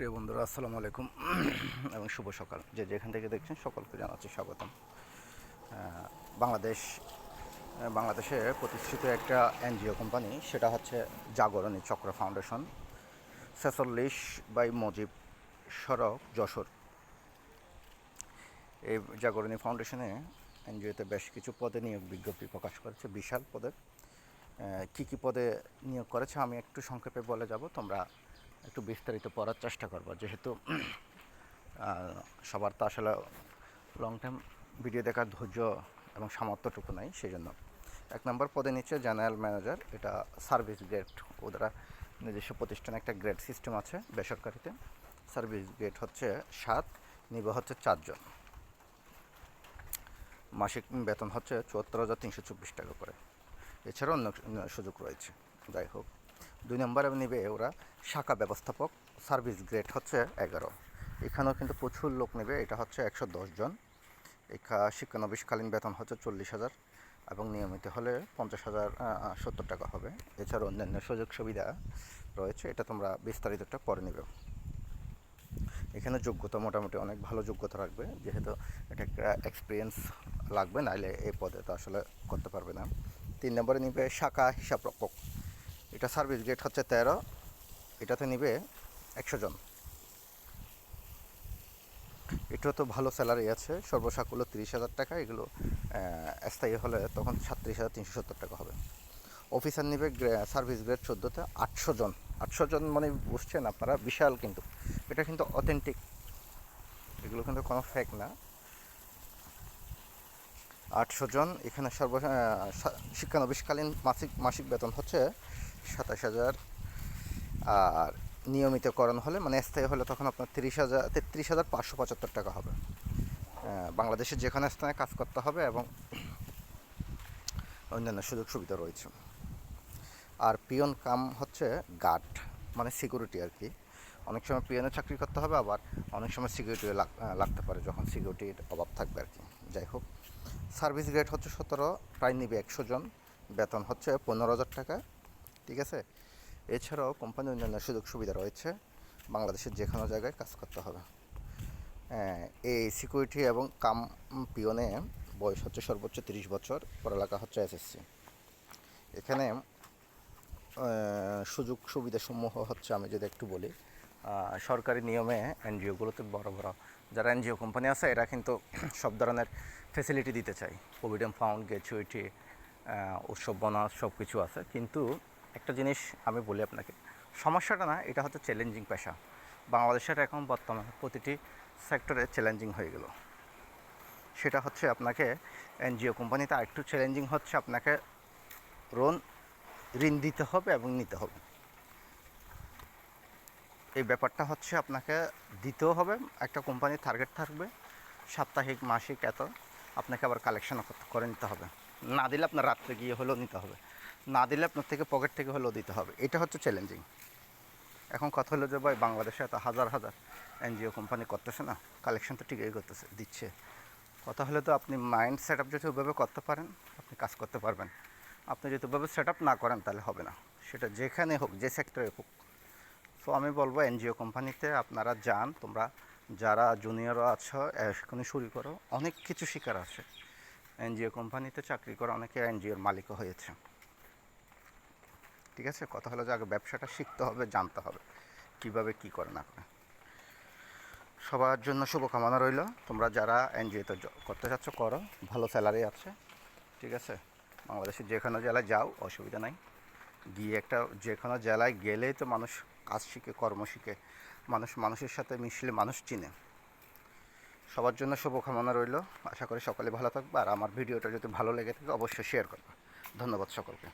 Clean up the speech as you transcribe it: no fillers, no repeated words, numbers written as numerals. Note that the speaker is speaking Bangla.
প্রিয় বন্ধুরা, আসসালামু আলাইকুম এবং শুভ সকাল। যেখান থেকে দেখছেন সকলকে জানাচ্ছি স্বাগতম। বাংলাদেশে প্রতিষ্ঠিত একটা এনজিও কোম্পানি, সেটা হচ্ছে জাগরণী চক্র ফাউন্ডেশন, 46/মুজিব সড়ক, যশোর। এই জাগরণী ফাউন্ডেশনে এনজিওতে বেশ কিছু পদে নিয়োগ বিজ্ঞপ্তি প্রকাশ করেছে, বিশাল পদে। কী কী পদে নিয়োগ করেছে আমি একটু সংক্ষেপে বলে যাব, তোমরা একটু বিস্তারিত পড়ার চেষ্টা করবো, যেহেতু সবার তো আসলে লং টাইম ভিডিও দেখার ধৈর্য এবং সামর্থ্যটুকু নাই, সেই জন্য 1 নম্বর পদে নিচ্ছে জেনারেল ম্যানেজার। এটা সার্ভিস গ্রেড, ওদের নিজস্ব প্রতিষ্ঠানে একটা গ্রেড সিস্টেম আছে বেসরকারিতে। সার্ভিস গ্রেড হচ্ছে 7, নিবে হচ্ছে 4 জন। মাসিক বেতন হচ্ছে 74,324 টাকা করে। এছাড়াও অন্য সুযোগ রয়েছে। যাই হোক, 2 নম্বরে নিবে ওরা শাখা ব্যবস্থাপক, সার্ভিস গ্রেড হচ্ছে 11। এখানেও কিন্তু প্রচুর লোক নেবে, এটা হচ্ছে 110 জন। শিক্ষানবিশকালীন বেতন হচ্ছে 40,000 এবং নিয়মিত হলে 50,070 টাকা হবে। এছাড়াও অন্যান্য সুযোগ সুবিধা রয়েছে, এটা তোমরা বিস্তারিতটা পরে নেবে। এখানে যোগ্যতা মোটামুটি অনেক ভালো যোগ্যতা রাখবে, যেহেতু এটা একটা এক্সপিরিয়েন্স লাগবে, নাইলে এই পদে তো আসলে করতে পারবে না। 3 নম্বরে নিবে শাখা হিসাবরক্ষক, এটা সার্ভিস গ্রেড হচ্ছে 13, এটাতে নিবে 100 জন। এটাও তো ভালো স্যালারি আছে, সর্বসাকুল্য 30,000 টাকা। এগুলো স্থায়ী হলে তখন 37,370 টাকা হবে। অফিসার নিবে সার্ভিস গ্রেড 14তে 800 জন। 800 জন মানে বুঝছেন আপনারা, বিশাল। কিন্তু এটা কিন্তু অথেন্টিক, এগুলো কিন্তু কোনো ফেক না। 800 জন। এখানে শিক্ষানবিশকালীন মাসিক বেতন হচ্ছে 27,000। আর নিয়মিতকরণ হলে মানে স্থায়ী হলে তখন আপনার 33,575 টাকা হবে। বাংলাদেশের যেখানে স্থানে কাজ করতে হবে এবং অন্যান্য সুযোগ সুবিধা রয়েছে। আর পিয়ন কাম হচ্ছে গার্ড, মানে সিকিউরিটি আর কি। অনেক সময় পিয়নের চাকরি করতে হবে, আবার অনেক সময় সিকিউরিটি লাগতে পারে, যখন সিকিউরিটির অভাব থাকবে আর কি। যাই হোক, সার্ভিস গ্রেড হচ্ছে 17, প্রায় নিবে 100 জন। বেতন হচ্ছে 15,000 টাকা। ঠিক আছে। এছাড়াও কোম্পানির অন্যান্য সুযোগ সুবিধা রয়েছে, বাংলাদেশের যে কোনো জায়গায় কাজ করতে হবে। এই সিকিউরিটি এবং কাম পিয়নে বয়স হচ্ছে সর্বোচ্চ 30 বছর, পড়ালেখা হচ্ছে এসএসসি। এখানে সুযোগ সুবিধাসমূহ হচ্ছে, আমি যদি একটু বলি, সরকারি নিয়মে এনজিওগুলোতে বড় বড় যারা এনজিও কোম্পানি আছে, এরা কিন্তু সব ধরনের ফেসিলিটি দিতে চায়। প্রভিডেন্ট ফান্ড, গ্র্যাচুইটি, উৎসব বোনাস সব কিছু আছে। কিন্তু একটা জিনিস আমি বলি আপনাকে, সমস্যাটা না, এটা হচ্ছে চ্যালেঞ্জিং পেশা। বাংলাদেশের এখন বর্তমানে প্রতিটি সেক্টরে চ্যালেঞ্জিং হয়ে গেল। সেটা হচ্ছে আপনাকে এনজিও কোম্পানিতে আরেকটু চ্যালেঞ্জিং হচ্ছে, আপনাকে ঋণ দিতে হবে এবং নিতে হবে। এই ব্যাপারটা হচ্ছে আপনাকে দিতেও হবে, একটা কোম্পানির টার্গেট থাকবে সাপ্তাহিক, মাসিক এত, আপনাকে আবার কালেকশন করে নিতে হবে। না দিলে আপনার রাত্রে গিয়ে হলেও নিতে হবে, না দিলে আপনার থেকে পকেট থেকে হলেও দিতে হবে। এটা হচ্ছে চ্যালেঞ্জিং। এখন কথা হলো যে ভাই, বাংলাদেশে এত হাজার হাজার এনজিও কোম্পানি করতেছে না, কালেকশন তো ঠিকই করতেছে, দিচ্ছে। কথা হলে তো আপনি মাইন্ড সেট আপ যদি ওইভাবে করতে পারেন, আপনি কাজ করতে পারবেন। আপনি যদি ওইভাবে সেট আপ না করেন, তাহলে হবে না, সেটা যেখানে হোক, যে সেক্টরে হোক। সো আমি বলবো এনজিও কোম্পানিতে আপনারা যান। তোমরা যারা জুনিয়রও আছো, এখনই শুরু করো, অনেক কিছু শেখার আছে। এনজিও কোম্পানিতে চাকরি করে অনেকে এনজিওর মালিকও হয়েছে। ঠিক আছে। কথা হলো যে আগে ব্যবসাটা শিখতে হবে, জানতে হবে কীভাবে কী করে না করে। সবার জন্য শুভকামনা রইল। তোমরা যারা এনজিওতে করতে চাচ্ছ করো, ভালো স্যালারি আছে। ঠিক আছে। বাংলাদেশের যে কোনো জেলায় যাও, অসুবিধা নাই। গিয়ে একটা যে কোনো জেলায় গেলেই তো মানুষ কাজ শিখে, কর্ম শিখে, মানুষের সাথে মিশলে মানুষ চিনে। সবার জন্য শুভকামনা রইল। আশা করি সকলে ভালো থাকবে। আর আমার ভিডিওটা যদি ভালো লেগে থাকে, অবশ্যই শেয়ার করবে। ধন্যবাদ সকলকে।